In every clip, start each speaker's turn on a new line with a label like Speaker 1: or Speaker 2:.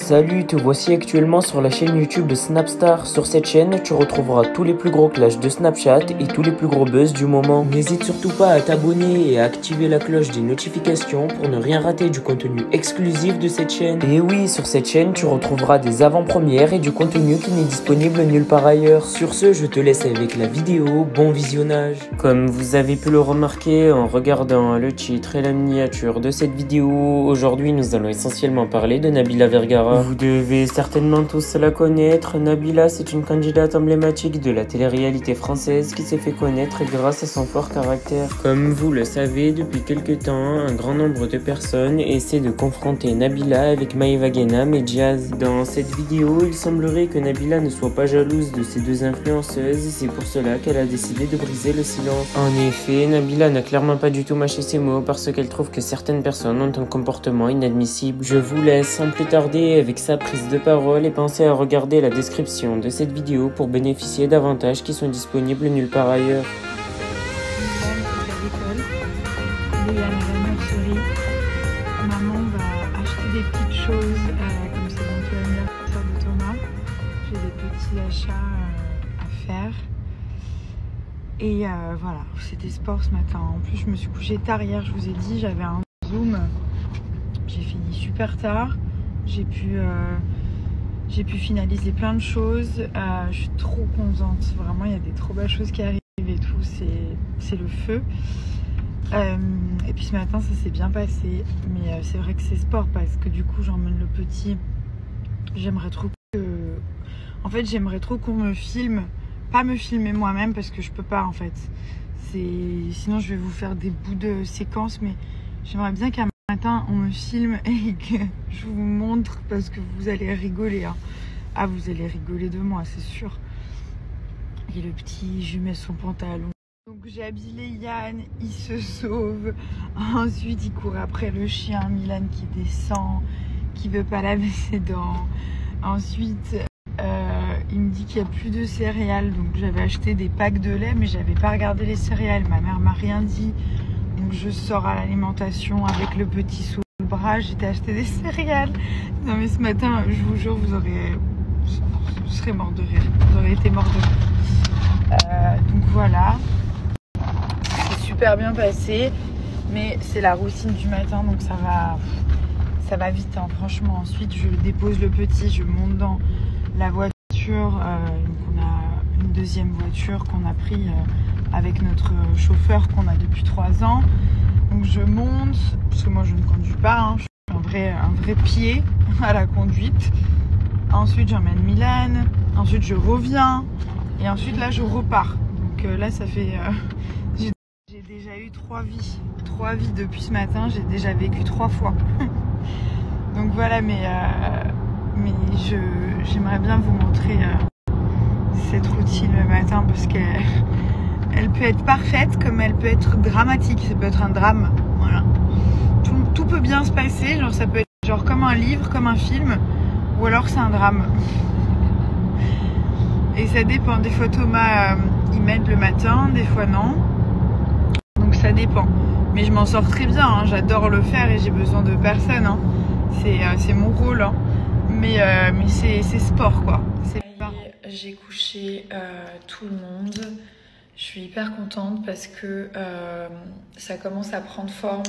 Speaker 1: Salut, te voici actuellement sur la chaîne YouTube de Snapstar. Sur cette chaîne, tu retrouveras tous les plus gros clashs de Snapchat et tous les plus gros buzz du moment. N'hésite surtout pas à t'abonner et à activer la cloche des notifications pour ne rien rater du contenu exclusif de cette chaîne. Et oui, sur cette chaîne, tu retrouveras des avant-premières et du contenu qui n'est disponible nulle part ailleurs. Sur ce, je te laisse avec la vidéo. Bon visionnage. Comme vous avez pu le remarquer en regardant le titre et la miniature de cette vidéo, aujourd'hui nous allons essentiellement parler de Nabila Vergara. Vous devez certainement tous la connaître. Nabila, c'est une candidate emblématique de la télé-réalité française qui s'est fait connaître grâce à son fort caractère. Comme vous le savez, depuis quelques temps, un grand nombre de personnes essaient de confronter Nabila avec Maeva Guénam et Jazz. Dans cette vidéo, il semblerait que Nabila ne soit pas jalouse de ces deux influenceuses et c'est pour cela qu'elle a décidé de briser le silence. En effet, Nabila n'a clairement pas du tout mâché ses mots parce qu'elle trouve que certaines personnes ont un comportement inadmissible. Je vous laisse sans plus tarder avec sa prise de parole et pensez à regarder la description de cette vidéo pour bénéficier d'avantages qui sont disponibles nulle part ailleurs.
Speaker 2: Léane à la nurserie. Maman va acheter des petites choses comme c'est bientôt l'anniversaire de Thomas. J'ai des petits achats à faire. Et voilà, c'était sport ce matin. En plus, je me suis couchée tard hier, je vous ai dit, j'avais un Zoom. J'ai fini super tard. J'ai pu finaliser plein de choses. Je suis trop contente. Vraiment, il y a des trop belles choses qui arrivent et tout. C'est le feu. Et puis ce matin, ça s'est bien passé. Mais c'est vrai que c'est sport parce que du coup, j'emmène le petit. J'aimerais trop qu'on me filme. Pas me filmer moi-même parce que je peux pas en fait. Sinon, je vais vous faire des bouts de séquences. Mais j'aimerais bien qu'un matin on me filme et que je vous montre parce que vous allez rigoler hein. Ah, vous allez rigoler de moi, c'est sûr. Et le petit, je lui mets son pantalon. Donc j'ai habillé Yann, il se sauve. Ensuite il court après le chien Milan qui descend, qui veut pas laver ses dents. Ensuite il me dit qu'il n'y a plus de céréales, donc j'avais acheté des packs de lait mais j'avais pas regardé les céréales, ma mère m'a rien dit. Donc je sors à l'alimentation avec le petit sous le bras, j'étais acheté des céréales. Non mais ce matin, je vous jure, vous serez mort de rire, vous aurez été mort de rire. Donc voilà, c'est super bien passé, mais c'est la routine du matin, donc ça va vite, hein, franchement. Ensuite, je dépose le petit, je monte dans la voiture. Donc on a une deuxième voiture qu'on a pris avec notre chauffeur qu'on a depuis 3 ans. Donc je monte, parce que moi je ne conduis pas, hein, je suis un vrai pied à la conduite. Ensuite j'emmène Milan, ensuite je reviens et ensuite là je repars. Donc là ça fait... j'ai déjà eu 3 vies. 3 vies depuis ce matin, j'ai déjà vécu 3 fois. Donc voilà, mais j'aimerais bien vous montrer cette routine le matin parce qu'elle peut être parfaite comme elle peut être dramatique. Ça peut être un drame, voilà. Tout peut bien se passer, genre ça peut être genre comme un livre, comme un film, ou alors c'est un drame. Et ça dépend. Des fois Thomas il m'aide le matin, des fois non. Donc ça dépend. Mais je m'en sors très bien, hein. J'adore le faire et j'ai besoin de personne. Hein. C'est mon rôle. Hein. Mais c'est sport quoi. J'ai couché tout le monde. Je suis hyper contente parce que ça commence à prendre forme.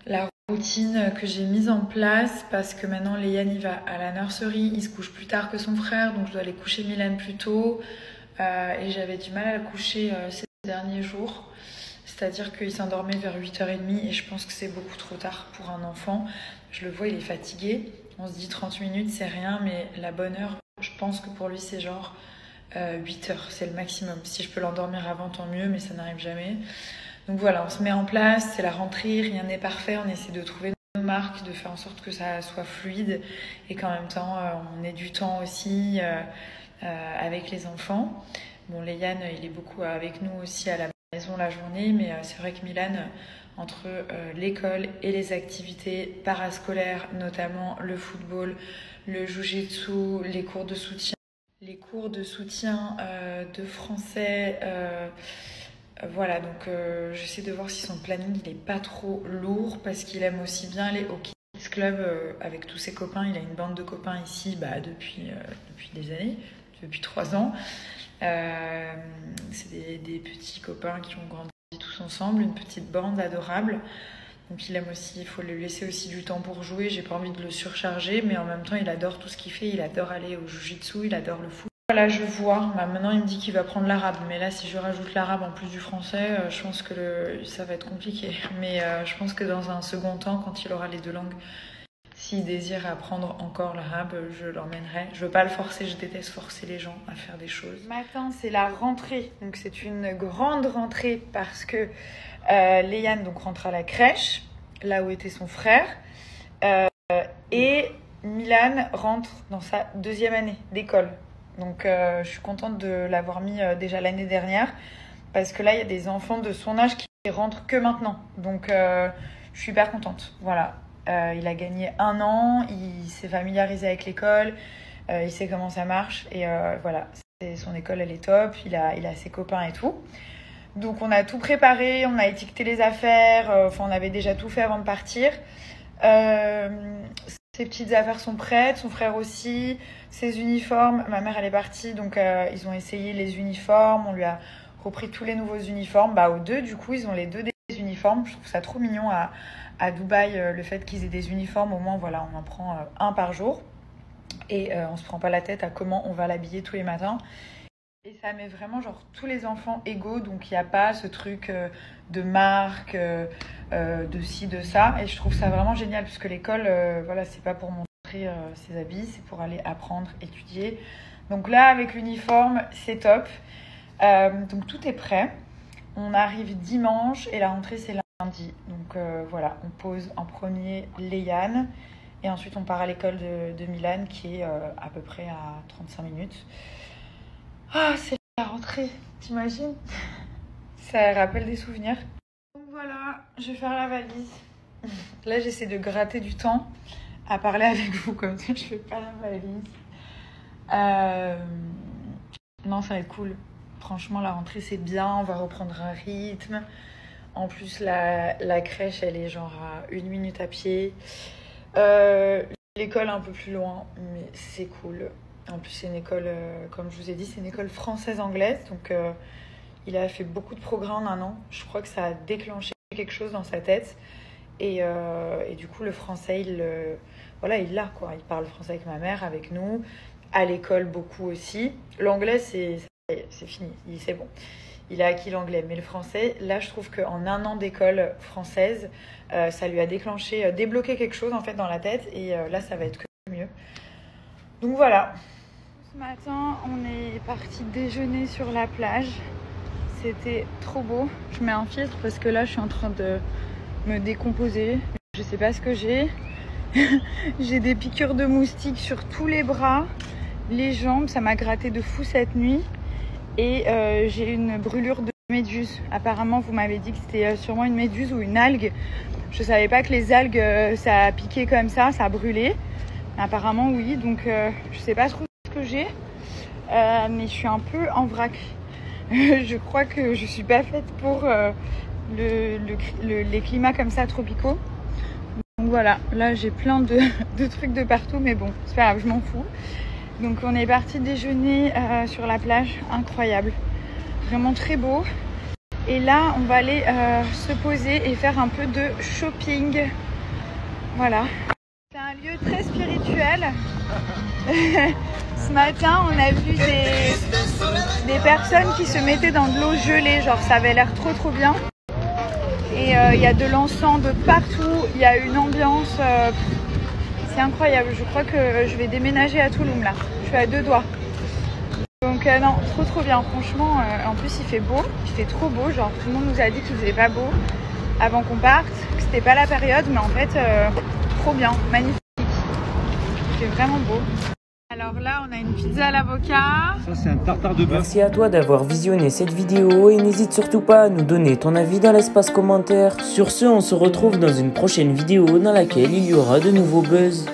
Speaker 2: La routine que j'ai mise en place parce que maintenant Léane il va à la nurserie, il se couche plus tard que son frère donc je dois aller coucher Milan plus tôt et j'avais du mal à le coucher ces derniers jours. C'est-à-dire qu'il s'endormait vers 8h30 et je pense que c'est beaucoup trop tard pour un enfant. Je le vois, il est fatigué. On se dit 30 minutes, c'est rien, mais la bonne heure, je pense que pour lui, c'est genre 8h, c'est le maximum. Si je peux l'endormir avant, tant mieux, mais ça n'arrive jamais. Donc voilà, on se met en place, c'est la rentrée, rien n'est parfait. On essaie de trouver nos marques, de faire en sorte que ça soit fluide et qu'en même temps, on ait du temps aussi avec les enfants. Bon, Léane, il est beaucoup avec nous aussi à la maison la journée, mais c'est vrai que Milan, entre l'école et les activités parascolaires, notamment le football, le jujitsu, les cours de soutien de français, voilà, donc j'essaie de voir si son planning il est pas trop lourd parce qu'il aime aussi bien aller au Kids club avec tous ses copains. Il a une bande de copains ici depuis des années, depuis 3 ans. C'est des petits copains qui ont grandi tous ensemble, une petite bande adorable. Donc il aime aussi, il faut lui laisser aussi du temps pour jouer. J'ai pas envie de le surcharger, mais en même temps il adore tout ce qu'il fait. Il adore aller au jiu-jitsu, il adore le foot. Voilà, je vois. Maintenant il me dit qu'il va prendre l'arabe, mais là si je rajoute l'arabe en plus du français, je pense que ça va être compliqué. Mais je pense que dans un second temps, quand il aura les 2 langues, s'il désire apprendre encore l'arabe, je l'emmènerai. Je veux pas le forcer, je déteste forcer les gens à faire des choses. Matin, c'est la rentrée, donc c'est une grande rentrée parce que Léane donc rentre à la crèche, là où était son frère, et Milan rentre dans sa 2e année d'école. Donc je suis contente de l'avoir mis déjà l'année dernière, parce que là il y a des enfants de son âge qui rentrent que maintenant. Donc je suis hyper contente. Voilà, il a gagné 1 an, il s'est familiarisé avec l'école, il sait comment ça marche, et voilà, son école elle est top, il a ses copains et tout. Donc on a tout préparé, on a étiqueté les affaires, on avait déjà tout fait avant de partir. Ses petites affaires sont prêtes, son frère aussi, ses uniformes. Ma mère elle est partie, donc ils ont essayé les uniformes, on lui a repris tous les nouveaux uniformes. Aux 2 du coup, ils ont les 2 des uniformes. Je trouve ça trop mignon à Dubaï, le fait qu'ils aient des uniformes. Au moins voilà, on en prend 1 par jour. Et on se prend pas la tête à comment on va l'habiller tous les matins. Et ça met vraiment genre tous les enfants égaux, donc il n'y a pas ce truc de marque, de ci, de ça. Et je trouve ça vraiment génial, puisque l'école, voilà, c'est pas pour montrer ses habits, c'est pour aller apprendre, étudier. Donc là, avec l'uniforme, c'est top. Donc tout est prêt. On arrive dimanche et la rentrée, c'est lundi. Donc voilà, on pose en premier Léane. Et ensuite, on part à l'école de Milan, qui est à peu près à 35 minutes. Ah, c'est la rentrée, t'imagines? Ça rappelle des souvenirs. Donc voilà, je vais faire la valise. Là, j'essaie de gratter du temps à parler avec vous, comme ça je fais pas la valise. Non, ça va être cool. Franchement, la rentrée, c'est bien, on va reprendre un rythme. En plus, la crèche, elle est genre à 1 minute à pied. L'école un peu plus loin, mais c'est cool. En plus, c'est une école, comme je vous ai dit, c'est une école française-anglaise. Donc, il a fait beaucoup de progrès en 1 an. Je crois que ça a déclenché quelque chose dans sa tête. Et du coup, le français, il l'a, quoi. Il parle français avec ma mère, avec nous. À l'école, beaucoup aussi. L'anglais, c'est fini. C'est bon. Il a acquis l'anglais. Mais le français, là, je trouve qu'en 1 an d'école française, ça lui a débloqué quelque chose, en fait, dans la tête. Et là, ça va être que mieux. Donc, voilà. Ce matin, on est parti déjeuner sur la plage. C'était trop beau. Je mets un filtre parce que là, je suis en train de me décomposer. Je sais pas ce que j'ai. J'ai des piqûres de moustiques sur tous les bras, les jambes. Ça m'a gratté de fou cette nuit. Et j'ai une brûlure de méduse. Apparemment, vous m'avez dit que c'était sûrement une méduse ou une algue. Je savais pas que les algues, ça a piqué comme ça a brûlé. Apparemment, oui. Donc, je sais pas trop ce que j'ai. Mais je suis un peu en vrac. Je crois que je suis pas faite pour les climats comme ça tropicaux. Donc voilà, là j'ai plein de trucs de partout, mais bon, c'est pas grave, je m'en fous. Donc on est parti déjeuner sur la plage, incroyable, vraiment très beau. Et là on va aller se poser et faire un peu de shopping. Voilà. C'est un lieu très spirituel. Ce matin on a vu des personnes qui se mettaient dans de l'eau gelée, genre ça avait l'air trop bien. Et il y a de l'encens de partout, il y a une ambiance, c'est incroyable. Je crois que je vais déménager à Touloum là, je suis à 2 doigts. Donc non, trop bien, franchement, en plus il fait beau, il fait trop beau, genre tout le monde nous a dit qu'il faisait pas beau avant qu'on parte, que c'était pas la période, mais en fait, trop bien, magnifique, il fait vraiment beau. Alors là, on a une pizza à l'avocat.
Speaker 3: Ça, c'est un tartare de bœuf.
Speaker 1: Merci à toi d'avoir visionné cette vidéo et n'hésite surtout pas à nous donner ton avis dans l'espace commentaire. Sur ce, on se retrouve dans une prochaine vidéo dans laquelle il y aura de nouveaux buzz.